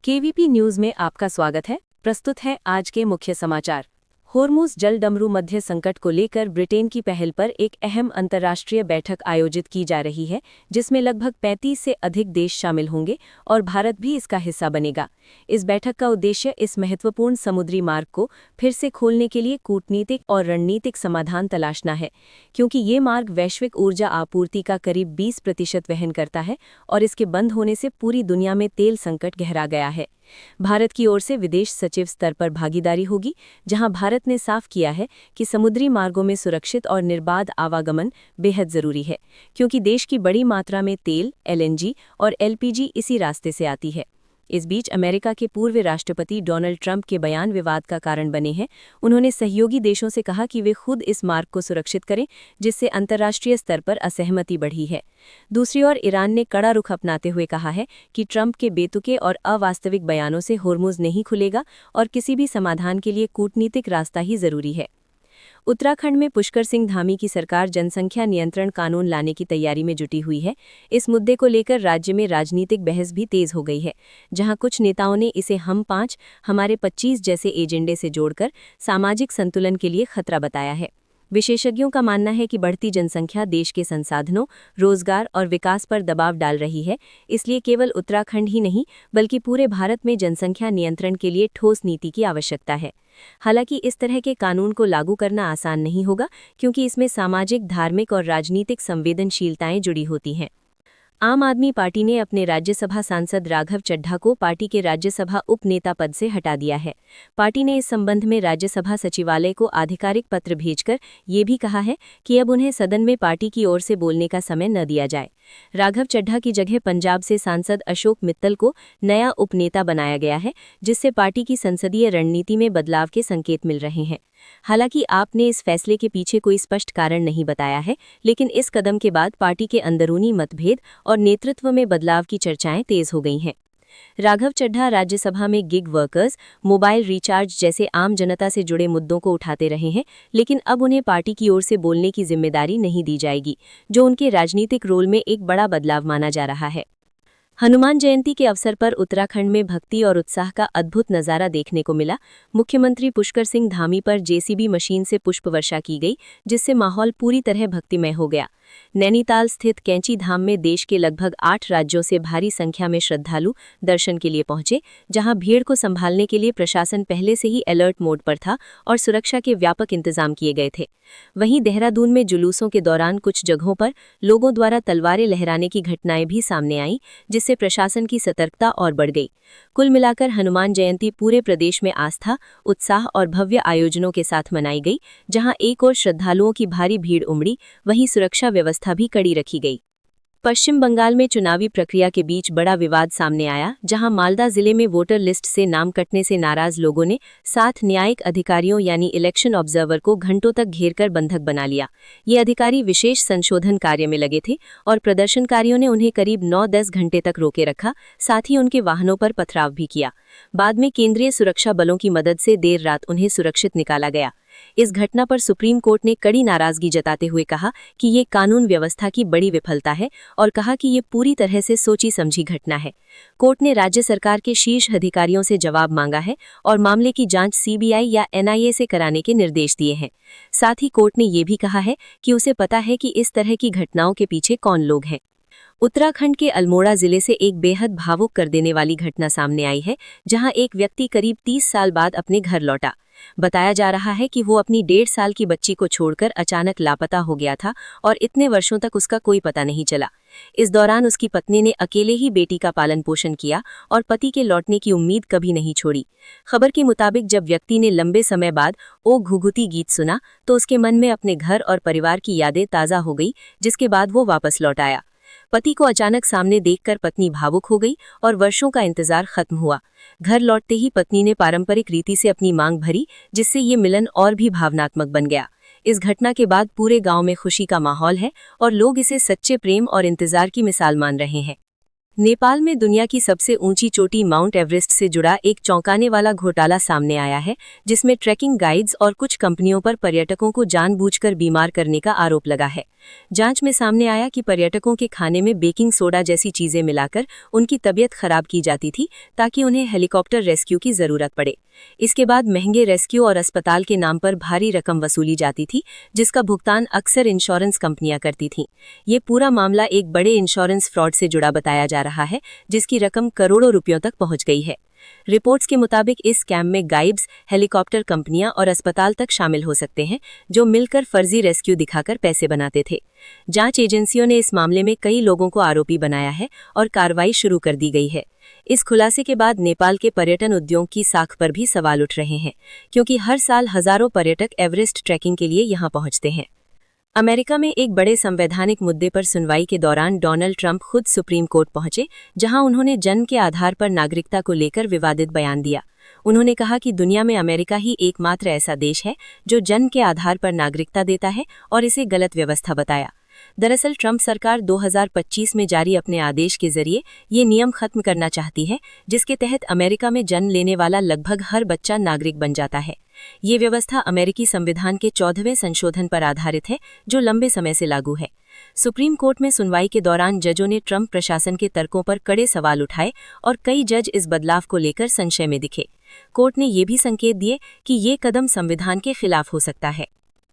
KVP news में आपका स्वागत है। प्रस्तुत है आज के मुख्य समाचार। होर्मुज जल डमरू मध्य संकट को लेकर ब्रिटेन की पहल पर एक अहम अंतर्राष्ट्रीय बैठक आयोजित की जा रही है, जिसमें लगभग 35 से अधिक देश शामिल होंगे और भारत भी इसका हिस्सा बनेगा। इस बैठक का उद्देश्य इस महत्वपूर्ण समुद्री मार्ग को फिर से खोलने के लिए कूटनीतिक और रणनीतिक समाधान तलाशना है, क्योंकि ये मार्ग वैश्विक ऊर्जा आपूर्ति का करीब 20% वहन करता है और इसके बंद होने से पूरी दुनिया में तेल संकट गहरा गया है। भारत की ओर से विदेश सचिव स्तर पर भागीदारी होगी, जहां भारत ने साफ किया है कि समुद्री मार्गों में सुरक्षित और निर्बाध आवागमन बेहद जरूरी है, क्योंकि देश की बड़ी मात्रा में तेल, एलएनजी और एलपीजी इसी रास्ते से आती है। इस बीच अमेरिका के पूर्व राष्ट्रपति डोनाल्ड ट्रंप के बयान विवाद का कारण बने हैं। उन्होंने सहयोगी देशों से कहा कि वे खुद इस मार्ग को सुरक्षित करें, जिससे अंतर्राष्ट्रीय स्तर पर असहमति बढ़ी है। दूसरी ओर ईरान ने कड़ा रुख अपनाते हुए कहा है कि ट्रंप के बेतुके और अवास्तविक बयानों से होर्मुज नहीं खुलेगा और किसी भी समाधान के लिए कूटनीतिक रास्ता ही जरूरी है। उत्तराखंड में पुष्कर सिंह धामी की सरकार जनसंख्या नियंत्रण कानून लाने की तैयारी में जुटी हुई है। इस मुद्दे को लेकर राज्य में राजनीतिक बहस भी तेज हो गई है, जहां कुछ नेताओं ने इसे हम 5 हमारे 25 जैसे एजेंडे से जोड़कर सामाजिक संतुलन के लिए खतरा बताया है। विशेषज्ञों का मानना है कि बढ़ती जनसंख्या देश के संसाधनों, रोजगार और विकास पर दबाव डाल रही है, इसलिए केवल उत्तराखंड ही नहीं बल्कि पूरे भारत में जनसंख्या नियंत्रण के लिए ठोस नीति की आवश्यकता है। हालांकि इस तरह के कानून को लागू करना आसान नहीं होगा, क्योंकि इसमें सामाजिक, धार्मिक और राजनीतिक संवेदनशीलताएं जुड़ी होती हैं। आम आदमी पार्टी ने अपने राज्यसभा सांसद राघव चड्ढा को पार्टी के राज्यसभा उप नेता पद से हटा दिया है। पार्टी ने इस संबंध में राज्यसभा सचिवालय को आधिकारिक पत्र भेजकर ये भी कहा है कि अब उन्हें सदन में पार्टी की ओर से बोलने का समय न दिया जाए। राघव चड्ढा की जगह पंजाब से सांसद अशोक मित्तल को नया उपनेता बनाया गया है, जिससे पार्टी की संसदीय रणनीति में बदलाव के संकेत मिल रहे हैं। हालांकि आप ने इस फैसले के पीछे कोई स्पष्ट कारण नहीं बताया है, लेकिन इस कदम के बाद पार्टी के अंदरूनी मतभेद और नेतृत्व में बदलाव की चर्चाएं तेज हो गई हैं। राघव चड्ढा राज्यसभा में गिग वर्कर्स, मोबाइल रिचार्ज जैसे आम जनता से जुड़े मुद्दों को उठाते रहे हैं, लेकिन अब उन्हें पार्टी की ओर से बोलने की जिम्मेदारी नहीं दी जाएगी, जो उनके राजनीतिक रोल में एक बड़ा बदलाव माना जा रहा है। हनुमान जयंती के अवसर पर उत्तराखंड में भक्ति और उत्साह का अद्भुत नजारा देखने को मिला। मुख्यमंत्री पुष्कर सिंह धामी पर जेसीबी मशीन से पुष्प वर्षा की गई, जिससे माहौल पूरी तरह भक्तिमय हो गया। नैनीताल स्थित कैंची धाम में देश के लगभग 8 राज्यों से भारी संख्या में श्रद्धालु दर्शन के लिए पहुंचे, जहां भीड़ को संभालने के लिए प्रशासन पहले से ही अलर्ट मोड पर था और सुरक्षा के व्यापक इंतजाम किए गए थे। वहीं देहरादून में जुलूसों के दौरान कुछ जगहों पर लोगों द्वारा तलवारें लहराने की घटनाएं भी सामने आईं, जिससे प्रशासन की सतर्कता और बढ़ गई। कुल मिलाकर हनुमान जयंती पूरे प्रदेश में आस्था, उत्साह और भव्य आयोजनों के साथ मनाई गई, जहां एक ओर श्रद्धालुओं की भारी भीड़ उमड़ी, वहीं सुरक्षा व्यवस्था भी कड़ी रखी गई। पश्चिम बंगाल में चुनावी प्रक्रिया के बीच बड़ा विवाद सामने आया, जहां मालदा जिले में वोटर लिस्ट से नाम कटने से नाराज लोगों ने 7 न्यायिक अधिकारियों यानी इलेक्शन ऑब्जर्वर को घंटों तक घेरकर बंधक बना लिया। ये अधिकारी विशेष संशोधन कार्य में लगे थे और प्रदर्शनकारियों ने उन्हें करीब 9-10 घंटे तक रोके रखा, साथ ही उनके वाहनों पर पथराव भी किया। बाद में केंद्रीय सुरक्षा बलों की मदद से देर रात उन्हें सुरक्षित निकाला गया। इस घटना पर सुप्रीम कोर्ट ने कड़ी नाराजगी जताते हुए कहा कि ये कानून व्यवस्था की बड़ी विफलता है और कहा कि ये पूरी तरह से सोची समझी घटना है। कोर्ट ने राज्य सरकार के शीर्ष अधिकारियों से जवाब मांगा है और मामले की जांच सीबीआई या एनआईए से कराने के निर्देश दिए हैं। साथ ही कोर्ट ने ये भी कहा है कि उसे पता है कि इस तरह की घटनाओं के पीछे कौन लोग हैं। उत्तराखंड के अल्मोड़ा जिले से एक बेहद भावुक कर देने वाली घटना सामने आई है, जहां एक व्यक्ति करीब 30 साल बाद अपने घर लौटा। बताया जा रहा है कि वो अपनी 1.5 साल की बच्ची को छोड़कर अचानक लापता हो गया था और इतने वर्षों तक उसका कोई पता नहीं चला। इस दौरान उसकी पत्नी ने अकेले ही बेटी का पालन पोषण किया और पति के लौटने की उम्मीद कभी नहीं छोड़ी। खबर के मुताबिक जब व्यक्ति ने लंबे समय बाद ओ घुघुती गीत सुना तो उसके मन में अपने घर और परिवार की यादें ताज़ा हो गई, जिसके बाद वो वापस लौट आया। पति को अचानक सामने देखकर पत्नी भावुक हो गई और वर्षों का इंतजार खत्म हुआ। घर लौटते ही पत्नी ने पारंपरिक रीति से अपनी मांग भरी, जिससे ये मिलन और भी भावनात्मक बन गया। इस घटना के बाद पूरे गांव में खुशी का माहौल है और लोग इसे सच्चे प्रेम और इंतजार की मिसाल मान रहे हैं। नेपाल में दुनिया की सबसे ऊंची चोटी माउंट एवरेस्ट से जुड़ा एक चौंकाने वाला घोटाला सामने आया है, जिसमें ट्रैकिंग गाइड्स और कुछ कंपनियों पर पर्यटकों को जानबूझकर बीमार करने का आरोप लगा है। जांच में सामने आया कि पर्यटकों के खाने में बेकिंग सोडा जैसी चीजें मिलाकर उनकी तबीयत खराब की जाती थी ताकि उन्हें हेलीकॉप्टर रेस्क्यू की जरूरत पड़े। इसके बाद महंगे रेस्क्यू और अस्पताल के नाम पर भारी रकम वसूली जाती थी, जिसका भुगतान अक्सर इंश्योरेंस कंपनियां करती थीं। ये पूरा मामला एक बड़े इंश्योरेंस फ्रॉड से जुड़ा बताया जा रहा है, जिसकी रकम करोड़ों रुपयों तक पहुंच गई है। रिपोर्ट्स के मुताबिक इस स्कैम में गाइड्स, हेलीकॉप्टर कंपनियां और अस्पताल तक शामिल हो सकते हैं, जो मिलकर फर्जी रेस्क्यू दिखाकर पैसे बनाते थे। जांच एजेंसियों ने इस मामले में कई लोगों को आरोपी बनाया है और कार्रवाई शुरू कर दी गई है। इस खुलासे के बाद नेपाल के पर्यटन उद्योग की साख पर भी सवाल उठ रहे हैं, क्योंकि हर साल हजारों पर्यटक एवरेस्ट ट्रैकिंग के लिए यहां पहुंचते हैं। अमेरिका में एक बड़े संवैधानिक मुद्दे पर सुनवाई के दौरान डोनाल्ड ट्रंप खुद सुप्रीम कोर्ट पहुंचे, जहां उन्होंने जन्म के आधार पर नागरिकता को लेकर विवादित बयान दिया। उन्होंने कहा कि दुनिया में अमेरिका ही एकमात्र ऐसा देश है जो जन्म के आधार पर नागरिकता देता है, और इसे गलत व्यवस्था बताया। दरअसल ट्रंप सरकार 2025 में जारी अपने आदेश के जरिए ये नियम खत्म करना चाहती है, जिसके तहत अमेरिका में जन्म लेने वाला लगभग हर बच्चा नागरिक बन जाता है। ये व्यवस्था अमेरिकी संविधान के 14वें संशोधन पर आधारित है, जो लंबे समय से लागू है। सुप्रीम कोर्ट में सुनवाई के दौरान जजों ने ट्रंप प्रशासन के तर्कों पर कड़े सवाल उठाए और कई जज इस बदलाव को लेकर संशय में दिखे। कोर्ट ने ये भी संकेत दिए कि ये कदम संविधान के खिलाफ हो सकता है।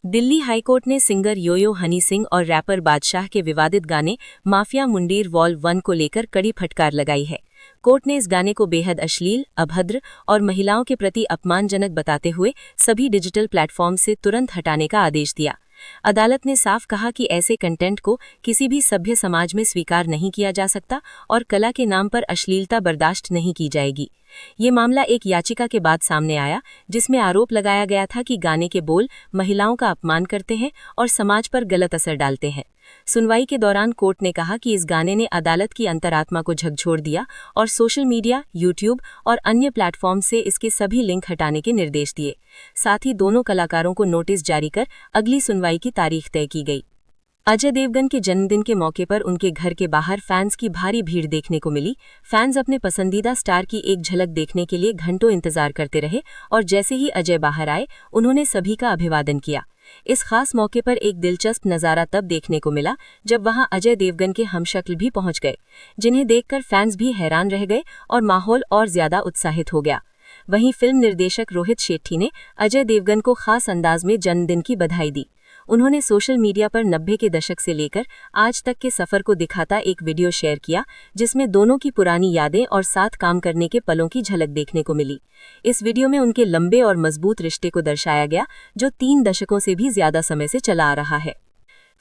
दिल्ली हाईकोर्ट ने सिंगर योयो हनी सिंह और रैपर बादशाह के विवादित गाने माफिया मुंडीर वॉल 1 को लेकर कड़ी फटकार लगाई है। कोर्ट ने इस गाने को बेहद अश्लील, अभद्र और महिलाओं के प्रति अपमानजनक बताते हुए सभी डिजिटल प्लेटफॉर्म से तुरंत हटाने का आदेश दिया। अदालत ने साफ कहा कि ऐसे कंटेंट को किसी भी सभ्य समाज में स्वीकार नहीं किया जा सकता और कला के नाम पर अश्लीलता बर्दाश्त नहीं की जाएगी। ये मामला एक याचिका के बाद सामने आया, जिसमें आरोप लगाया गया था कि गाने के बोल महिलाओं का अपमान करते हैं और समाज पर गलत असर डालते हैं। सुनवाई के दौरान कोर्ट ने कहा कि इस गाने ने अदालत की अंतरात्मा को झकझोर दिया और सोशल मीडिया, यूट्यूब और अन्य प्लेटफॉर्म से इसके सभी लिंक हटाने के निर्देश दिए। साथ ही दोनों कलाकारों को नोटिस जारी कर अगली सुनवाई की तारीख तय की गई। अजय देवगन के जन्मदिन के मौके पर उनके घर के बाहर फैंस की भारी भीड़ देखने को मिली। फैंस अपने पसंदीदा स्टार की एक झलक देखने के लिए घंटों इंतजार करते रहे और जैसे ही अजय बाहर आए, उन्होंने सभी का अभिवादन किया। इस खास मौके पर एक दिलचस्प नज़ारा तब देखने को मिला जब वहां अजय देवगन के हमशक्ल भी पहुंच गए, जिन्हें देखकर फैंस भी हैरान रह गए और माहौल और ज्यादा उत्साहित हो गया। वहीं फिल्म निर्देशक रोहित शेट्टी ने अजय देवगन को खास अंदाज में जन्मदिन की बधाई दी। उन्होंने सोशल मीडिया पर 90 के दशक से लेकर आज तक के सफर को दिखाता एक वीडियो शेयर किया, जिसमें दोनों की पुरानी यादें और साथ काम करने के पलों की झलक देखने को मिली। इस वीडियो में उनके लंबे और मजबूत रिश्ते को दर्शाया गया, जो 3 दशकों से भी ज्यादा समय से चला आ रहा है।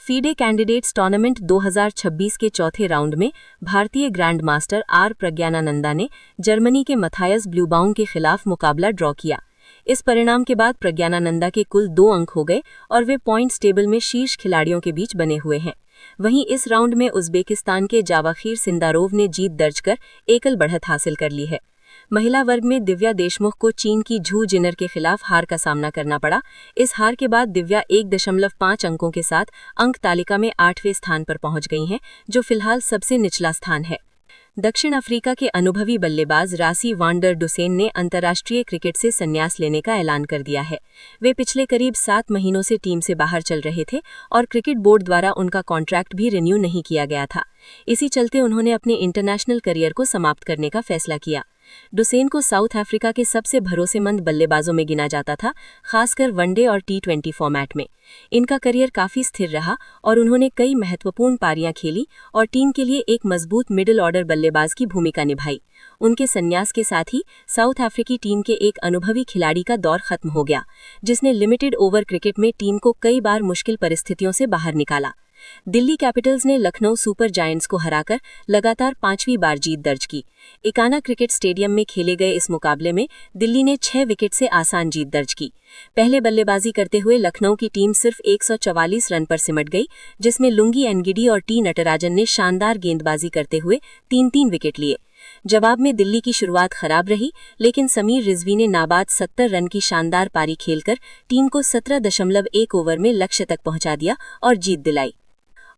फीडे कैंडिडेट्स टूर्नामेंट 2026 के चौथे राउंड में भारतीय ग्रैंड मास्टर आर प्रज्ञानानंदा ने जर्मनी के मथायस ब्लूबाउम के खिलाफ मुकाबला ड्रॉ किया। इस परिणाम के बाद प्रज्ञानानंदा के कुल 2 अंक हो गए और वे पॉइंट्स टेबल में शीर्ष खिलाड़ियों के बीच बने हुए हैं। वहीं इस राउंड में उज्बेकिस्तान के जावाखीर सिंदारोव ने जीत दर्ज कर एकल बढ़त हासिल कर ली है। महिला वर्ग में दिव्या देशमुख को चीन की झू जिनर के खिलाफ हार का सामना करना पड़ा। इस हार के बाद दिव्या 1.5 अंकों के साथ अंक तालिका में 8वें स्थान पर पहुंच गई हैं, जो फिलहाल सबसे निचला स्थान है। दक्षिण अफ्रीका के अनुभवी बल्लेबाज रासी वान डर डुसेन ने अंतर्राष्ट्रीय क्रिकेट से संन्यास लेने का ऐलान कर दिया है। वे पिछले करीब 7 महीनों से टीम से बाहर चल रहे थे और क्रिकेट बोर्ड द्वारा उनका कॉन्ट्रैक्ट भी रिन्यू नहीं किया गया था। इसी चलते उन्होंने अपने इंटरनेशनल करियर को समाप्त करने का फैसला किया। डुसेन को साउथ अफ्रीका के सबसे भरोसेमंद बल्लेबाजों में गिना जाता था, खासकर वनडे और T20 फॉर्मेट में। इनका करियर काफी स्थिर रहा और उन्होंने कई महत्वपूर्ण पारियां खेली और टीम के लिए एक मजबूत मिडिल ऑर्डर बल्लेबाज की भूमिका निभाई। उनके संन्यास के साथ ही साउथ अफ्रीकी टीम के एक अनुभवी खिलाड़ी का दौर खत्म हो गया, जिसने लिमिटेड ओवर क्रिकेट में टीम को कई बार मुश्किल परिस्थितियों से बाहर निकाला। दिल्ली कैपिटल्स ने लखनऊ सुपर जायंट्स को हराकर लगातार 5वीं बार जीत दर्ज की। इकाना क्रिकेट स्टेडियम में खेले गए इस मुकाबले में दिल्ली ने 6 विकेट से आसान जीत दर्ज की। पहले बल्लेबाजी करते हुए लखनऊ की टीम सिर्फ 144 रन पर सिमट गई, जिसमें लुंगी एनगिडी और टी नटराजन ने शानदार गेंदबाजी करते हुए 3-3 विकेट लिए। जवाब में दिल्ली की शुरुआत खराब रही, लेकिन समीर रिजवी ने नाबाद 70 रन की शानदार पारी खेलकर टीम को 17.1 ओवर में लक्ष्य तक पहुंचा दिया और जीत दिलाई।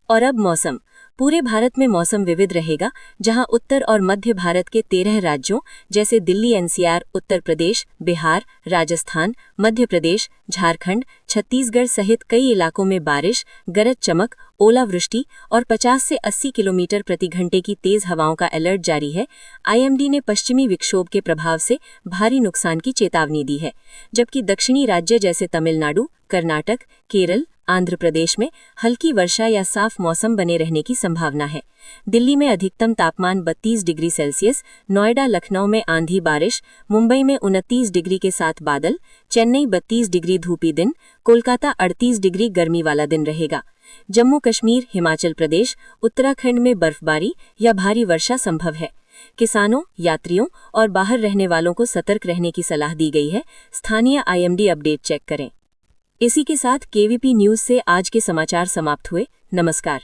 और अब मौसम। पूरे भारत में मौसम विविध रहेगा, जहां उत्तर और मध्य भारत के 13 राज्यों जैसे दिल्ली, एनसीआर, उत्तर प्रदेश, बिहार, राजस्थान, मध्य प्रदेश, झारखंड, छत्तीसगढ़ सहित कई इलाकों में बारिश, गरज चमक, ओलावृष्टि और 50 से 80 किलोमीटर प्रति घंटे की तेज हवाओं का अलर्ट जारी है। आईएमडी ने पश्चिमी विक्षोभ के प्रभाव से भारी नुकसान की चेतावनी दी है, जबकि दक्षिणी राज्य जैसे तमिलनाडु, कर्नाटक, केरल, आंध्र प्रदेश में हल्की वर्षा या साफ मौसम बने रहने की संभावना है। दिल्ली में अधिकतम तापमान 32 डिग्री सेल्सियस, नोएडा, लखनऊ में आंधी बारिश, मुंबई में 29 डिग्री के साथ बादल, चेन्नई 32 डिग्री धूपी दिन, कोलकाता 38 डिग्री गर्मी वाला दिन रहेगा। जम्मू कश्मीर, हिमाचल प्रदेश, उत्तराखंड में बर्फबारी या भारी वर्षा संभव है। किसानों, यात्रियों और बाहर रहने वालों को सतर्क रहने की सलाह दी गई है। स्थानीय आईएमडी अपडेट चेक करें। इसी के साथ केवीपी न्यूज से आज के समाचार समाप्त हुए। नमस्कार।